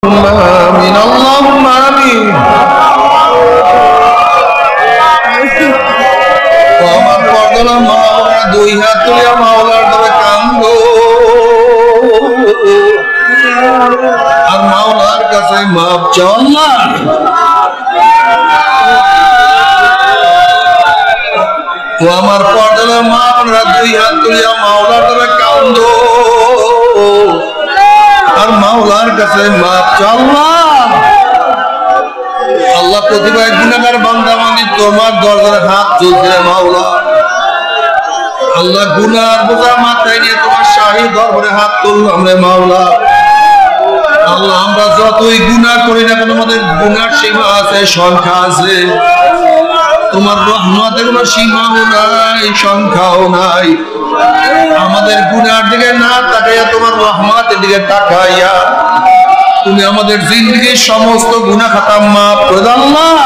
আমিন, আল্লাহুম্মা আমিন। আমার পর্দার মাওলা দুই হাত তুলে মাওলার দরে কান্দো আর মাওলার কাছে মাপ চাও না। ও আমার পর্দার মাওলা দুই হাত তুলে মাওলার দরে কান্দো আর মাওলার কাছে মাপ চাও না। আল্লাহ প্রতিবার গুনাহগার বান্দা মানে তোমার দরজায় হাত তুলছে মাওলা। আল্লাহ গুনার বোঝা মাথায় নিয়ে তোমার শাহী দরবারে হাত তুললাম রে মাওলা। আল্লাহ আমরা যতই গুনাহ করি না কেন আমাদের গুনার সীমা আছে, সংখ্যা আছে। তোমার রহমতের কোনো সীমাও নাই, সংখ্যাও নাই। আমাদের গুনার দিকে না তাকাইয়া তোমার রহমতের দিকে তাকাইয়া তুমি আমাদের জিন্দেগীর সমস্ত গুনাহ খাতা মাফ করে দাও আল্লাহ।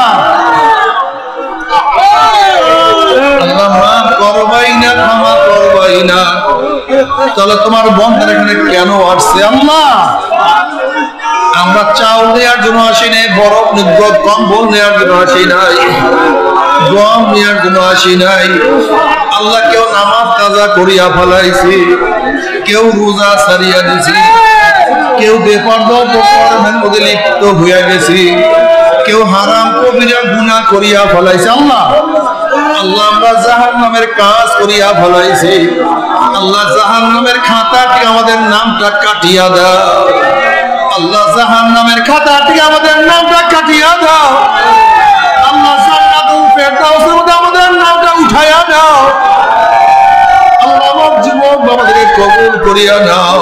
আল্লাহ মাফ করবাই না, ক্ষমা করবাই না। তাহলে তোমার বন্ধের এখানে কেন আসছে আল্লাহ? আমরা চাউল নেওয়ার জন্য আসি নাই, বরফ কম্বল নেওয়ার জন্য আসি নাই, গম নেওয়ার জন্য আসি নাই। আল্লাহ কেউ নামাজ কাজা করিয়া ফেলাইছি, কেউ রোজা সারিয়া দিছি, কেউ বেপরদা অপকর্মের মধ্যে লিপ্ত হইয়া গেছি, কেউ হারাম কবিরা গুনাহ করিয়া ফেলাইছে আল্লাহ। আল্লাহ আমরা জাহান্নামের কাজ করিয়া ফেলাইছি। আল্লাহ জাহান্নামের খাতা থেকে আমাদের নামটা কাটিয়া দাও আল্লাহ। জাহান্নামের খাতা থেকে আমাদের নামটা কাটিয়া দাও আল্লাহ। জান্নাতুল ফেরদাউসের মধ্যে আমাদের নামটা উঠাইয়া দাও আল্লাহ। আমার যুবক বাবাদেরকে কবুল করিয়া নাও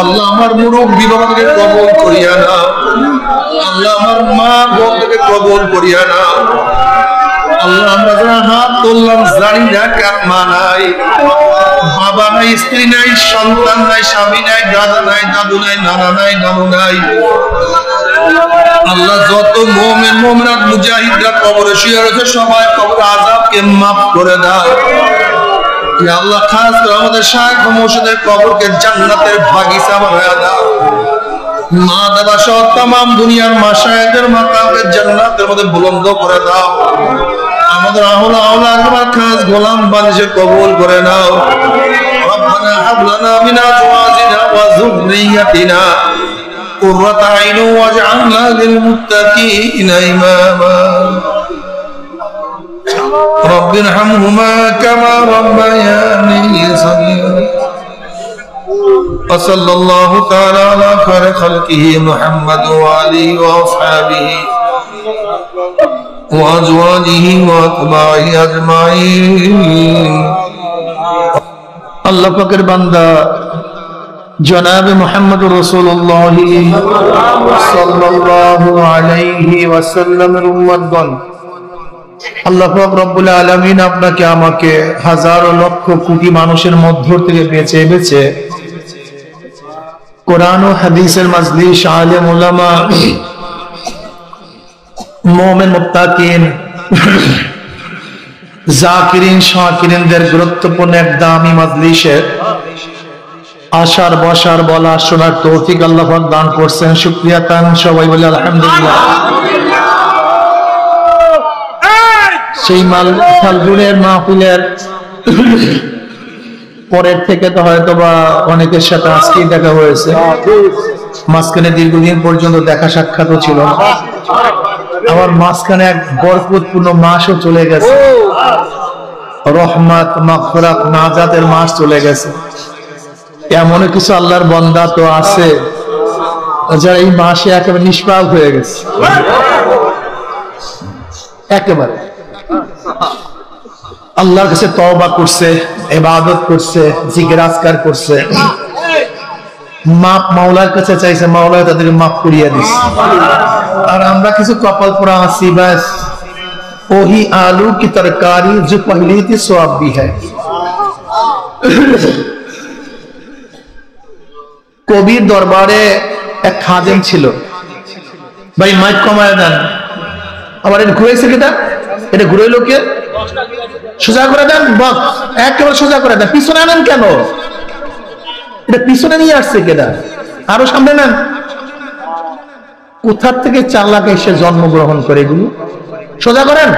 আল্লাহ। আমার মুরব্বী বাবাদেরকে কবুল করিয়া নাও আল্লাহ। আমার মা বোনদেরকে কবুল করিয়া নাও আল্লাহ। আমরা যারা হাত তুললাম জানি না কার মা নাই, বাবা নাই, স্ত্রী নাই, সন্তান নাই, স্বামী নাই, দাদা নাই, দাদু নাই, নানা নাই, নানু নাই আল্লাহ। যত মুমিন মুমিনাত মুজাহিদরা কবরে শুয়ে রয়েছে সবাই কবর আযাবকে মাফ করে দাও ইয়া আল্লাহ। খাস করে আমাদের শায়েখ মুর্শিদের কবরকে জান্নাতের বাগিচা বানায়া দাও। মা দাদা সহ तमाम দুনিয়ার মাশায়েখদের মাকামকে জান্নাতের মধ্যে বুলন্দ করে দাও। আমাদের আহলা আওলাদ তোমার খাস গোলাম বানিয়ে কবুল করে নাও। রব্বানা হাব লানা মিন আজওয়াজিনা ওয়া যুররিয়াতিনা কুররাতা আইন ওয়াজআলনা লিল মুত্তাকিনা ইমামা। রব্বিরহামহুমা কামা রাব্বায়ানি সগীরা। وصلى الله تعالى على خير خلقه محمد وآله وأصحابه وأزواجه وأتباعه أجمعين। আল্লাহ পাকের বান্দা জনাবে মুহাম্মদুর রাসূলুল্লাহ সাল্লাল্লাহু আলাইহি ওয়াসাল্লামের উম্মতগণ, আল্লাহ পাক রব্বুল আলামিন আপনাকে আমাকে হাজারো লক্ষ কোটি মানুষের মধ্য থেকে বেছে বেছে কোরআন ও হাদিসের মাজলিস, আলেম উলামা, মুমিন মুত্তাকিন, জাকিরিন শাকিরিনদের গুরুত্বপূর্ণ এক দামি মাজলিসে আসার বসার বলা শোনার তৌফিক আল্লাহ পাক দান করছেন। শুকরিয়া তান সবাই বলে আলহামদুলিল্লাহ। সেই ফাল্গুনের মাহফিলের পরের থেকে তো হয়তো বা অনেকের সাথে আজকেই দেখা হয়েছে, মাঝখানে দীর্ঘদিন পর্যন্ত দেখা সাক্ষাৎও ছিল না। আবার মাঝখানে এক বরকতপূর্ণ মাসও চলে গেছে, রহমত মাগফিরাত নাজাতের মাস চলে গেছে। এমন কিছু আল্লাহর বান্দা তো আছে যারা এই মাসে একেবারে নিষ্পাপ হয়ে গেছে, একেবারে আল্লাহর কাছে তওবা করছে, ইবাদত করছে, জিকির আজকার করছে, মাপ মাওলার কাছে চাইছে, মাওলা তাদেরকে মাফ করিয়ে দিচ্ছে। আর আমরা কিছু কপাল পোড়া আছি, বাস ওহি আলু কি তরকারি जो पहले थी सो अब भी है। কবির দরবারে এক খাদেম ছিল, ভাই মাইক কমায় দেন, আবার এটা ঘুরেছে কিটা, এটা ঘুরে লোকে সোজা করে দেন, বক্স একেবারে সোজা করে দেন, পিছনে আনেন কেন, এটা পিছনে নিয়ে আসছে কেটা, আরো সামনে নেন, কোথা থেকে চালাক এসে জন্মগ্রহণ করে এগুলো? সোজা করেন,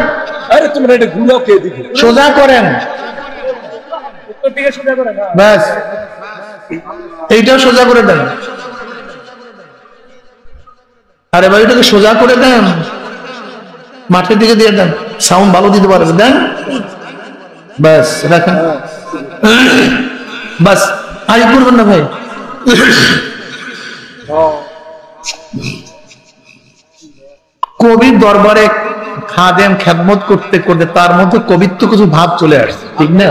আরে তোমরা এটা ঘুরাও কে দিকে? সোজা করেন, উত্তর দিকে সোজা করে না। ব্যাস এইটাও সোজা করে দেন। আরে ভাই এটাকে সোজা করে দেন, মাঠের দিকে দিয়ে দেন, সাউন্ড ভালো দিতে পারবে, দেন, ব্যাস রাখেন, বাস আগে করবেন না ভাই। কবির দরবারে খাদেম খেদমত করতে করতে তার মধ্যে কবিত্ব কিছু ভাব চলে আসছে, ঠিক না?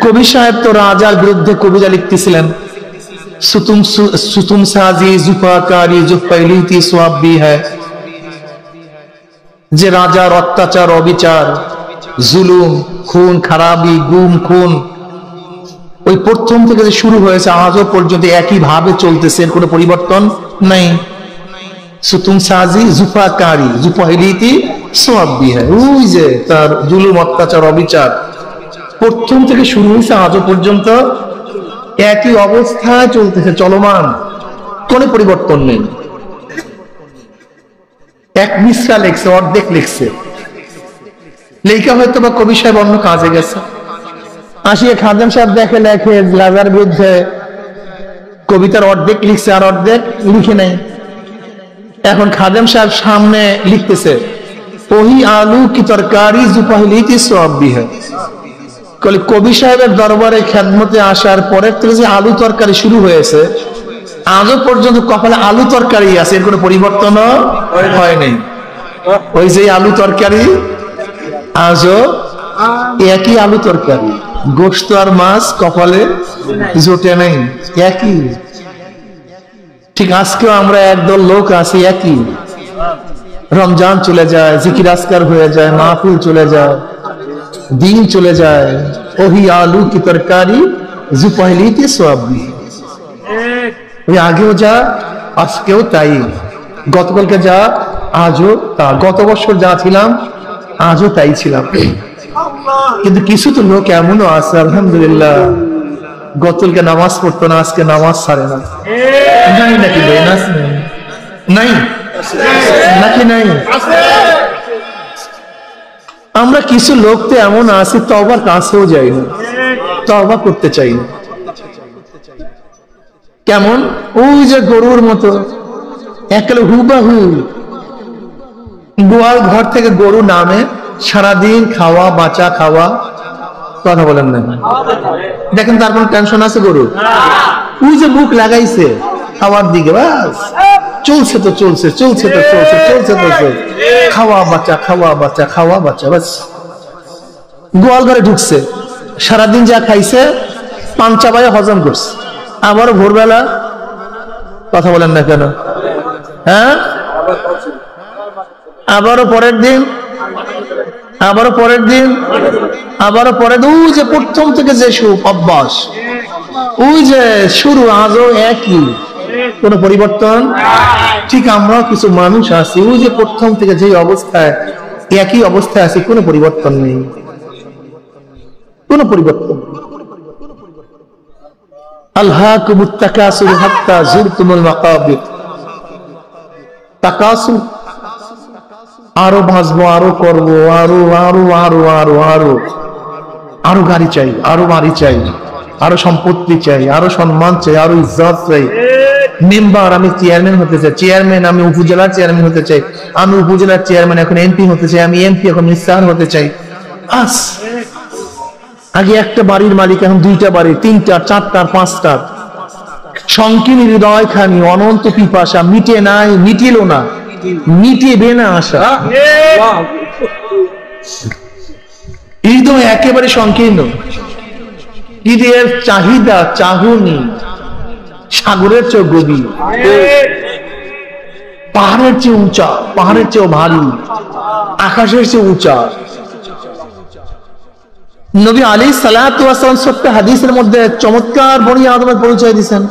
কবি সাহেব তো রাজার বিরুদ্ধে কবিতা লিখতেছিলেন, সুতুম সাজি জুফাকারি जो पहली थी स्वाब भी है, যে রাজার অত্যাচার অবিচার জুলুম খুন খারাপি গুম খুন ওই প্রথম থেকে যে শুরু হয়েছে আজও পর্যন্ত একই ভাবে চলতেছে, এর কোনো পরিবর্তন নাই। সুতুম সাজি জুফাকারি जो पहली थी स्वाब भी है, ওই যে তার জুলুম অত্যাচার অবিচার প্রথম থেকে শুরু হয়েছে আজও পর্যন্ত একই অবস্থায় চলতেছে, চলমান, কোনো পরিবর্তন নেই। এক মিসরা লেখছে, অর্ধেক লিখছে, লেখা হয়তো বা কবি সাহেব অন্য কাজে গেছে, আসিয়ে খাদেম সাহেব দেখে লেখে রাজার বিরুদ্ধে কবিতার অর্ধেক লিখছে আর অর্ধেক লিখে নেই। এখন খাদেম সাহেব সামনে লিখতেছে ওহি আলু কি তরকারি जो पहली थी स्वाब भी है। কবি সাহেবের দরবারে খেদমতে আসার পরের থেকে যে আলু তরকারি শুরু হয়েছে আজও পর্যন্ত কপালে আলু তরকারি আছে, এর কোনো পরিবর্তন হয় নাই। ওই যে আলু তরকারি আজও একই আলু তরকারি, গোশত আর মাছ কপালে জোটে নাই, একই। ঠিক আজকেও আমরা একদল লোক আছি একই, রমজান চলে যায়, জিকির আজকার হয়ে যায়, মাহফিল চলে যায়, দিন চলে যায়, ওহি আলু কি তরকারি जो पहली थी स्वाब भी, ওই আগেও যা আজকেও তাই, গতকালকে যা আজও তা, গত বছর যা ছিলাম আজও তাই ছিলাম। কিন্তু কিছু তো লোক এমনও আছে আলহামদুলিল্লাহ, গতকালকে নামাজ পড়তো না, আজকে নামাজ ছাড়ে না, নাই নাকি ভাই? নাই নাকি নাই? আমরা কিছু লোক তো এমন আছি তওবার কাছেও যাই না, তওবা করতে চাই না। কেমন? ওই যে গরুর মতো একেবারে হুবাহু গোয়াল ঘর থেকে গরু নামে, সারাদিন খাওয়া বাঁচা খাওয়া, কথা বলেন না, দেখেন তার কোন টেনশন আছে গরু? ওই যে মুখ লাগাইছে খাওয়ার দিকে, বাস চলছে তো চলছে, চলছে তো চলছে, চলছে তো চলছে, খাওয়া বাচ্চা খাওয়া বাচ্চা খাওয়া বাচ্চা, বাস গোয়াল ঘরে ঢুকছে, সারাদিন যা খাইছে পান চাবাই হজম করছে, আবারও ভোরবেলা, কথা বলেন না কেন? হ্যাঁ, আবারও পরের দিন, আবারও পরের দিন, আবারও পরের দিন, ওই যে প্রথম থেকে যে অভ্যাস, ওই যে শুরু আজও একই, কোন পরিবর্তন। ঠিক আমরাও কিছু মানুষ আছি ওই যে প্রথম থেকে যে অবস্থায় একই অবস্থায় আছি, কোনো পরিবর্তন নেই, কোনো পরিবর্তন। আলহাকুমুত তাকাসুর হাত্তা যুরতুমুল মাকাবির, তাকাসুর, আরো বাঁচবো, আরো করবো, আরো আরো আরো আরো আরো আরো গাড়ি চাই, আরো বাড়ি চাই, আরো সম্পত্তি চাই, আরো সম্মান চাই, আরো ইজ্জত চাই, মেম্বার আমি চেয়ারম্যান হতে চাই, চেয়ারম্যান আমি উপজেলার চেয়ারম্যান হতে চাই, আমি উপজেলার চেয়ারম্যান এখন এমপি হতে চাই, আমি এমপি এখন মিনিস্টার হতে চাই। আস আগে একটা বাড়ির মালিক, এখন দুইটা বাড়ি, তিনটা, চারটা, পাঁচটা, সংকীর্ণ হৃদয় খানি, অনন্ত পিপাসা, মিটে নাই, মিটিল না, মিটিবে না আশা, হৃদয় একেবারে সংকীর্ণ, হৃদয়ের চাহিদা চাহুনি সাগরের চেয়ে গভীর, পাহাড়ের চেয়ে উঁচা, পাহাড়ের চেয়ে ভারী, আকাশের চেয়ে উঁচা। নবী আলাইহিস সালাতু ওয়াস সালাম সত্য হাদিসের মধ্যে চমৎকার বনি আদমের পরিচয় দিয়েছেন,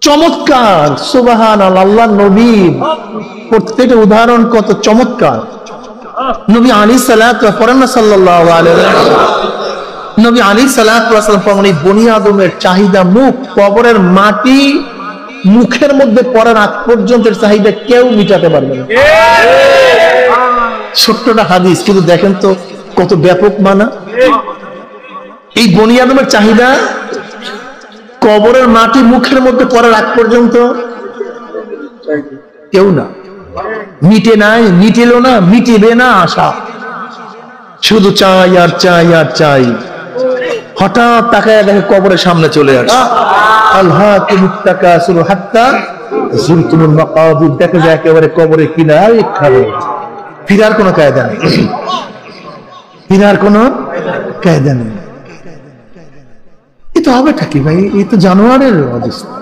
চমৎকার, সুবহানাল্লাহ। আল্লাহর নবী প্রত্যেকটা উদাহরণ কত চমৎকার। নবী আলাইহিস সালাতু ওয়া পড়েন না সাল্লাল্লাহু আলাইহি ওয়াসাল্লাম, নবী আলাইহিস সালাতু ওয়া সাল্লাম পড়েন বনি আদমের চাহিদা, মুখ কবরের মাটি মুখের মধ্যে পড়ার আগ পর্যন্ত চাহিদা কেউ মিটাতে পারবে না। ছোট্টটা হাদিস, কিন্তু দেখেন তো কত ব্যাপক মানা। এই বনি আদমের চাহিদা কবরের মাটি মুখের মধ্যে পড়ার আগ পর্যন্ত কেউ না, মিটে নাই, মিটিল না, মিটিবে না আশা, শুধু চাই আর চাই আর চাই। হঠাৎ তাকায় দেখে কবরের সামনে চলে আসে, আলহাকুমুত তাকাসুর হাত্তা যুরতুমুল মাকাবির, দেখে যায় একেবারে কবরে কিনারে খাবে। ফিরার কোনো কায়দা নেই, ফিরার কোনো কায়দা নেই। এ তো হবেটা কি ভাই, এ তো জানোয়ারের অবস্থা।